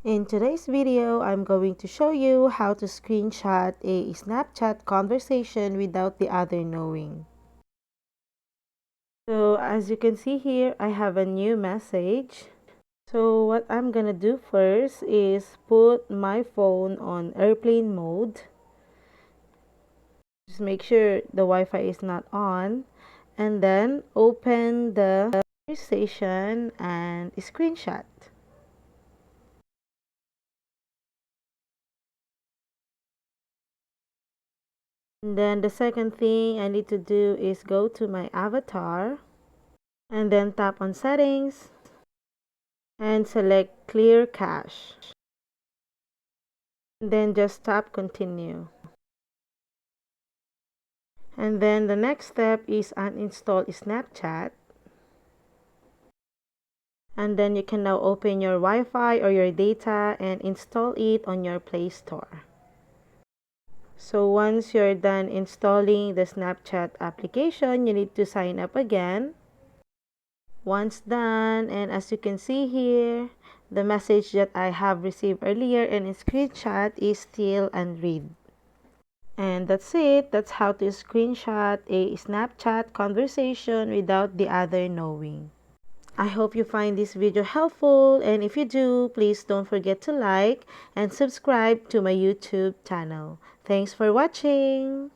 In today's video, I'm going to show you how to screenshot a Snapchat conversation without the other knowing. So as you can see here, I have a new message. So what I'm gonna do first is put my phone on airplane mode. Just make sure the Wi-Fi is not on, and then open the conversation and screenshot. And then the second thing I need to do is go to my avatar and then tap on settings and select clear cache. And then just tap continue. And then the next step is uninstall Snapchat. And then you can now open your Wi-Fi or your data and install it on your Play Store. So once you're done installing the Snapchat application, you need to sign up again. Once done, and as you can see here, the message that I have received earlier in a screenshot is still unread. And that's it. That's how to screenshot a Snapchat conversation without the other knowing. I hope you find this video helpful, and if you do, please don't forget to like and subscribe to my YouTube channel. Thanks for watching!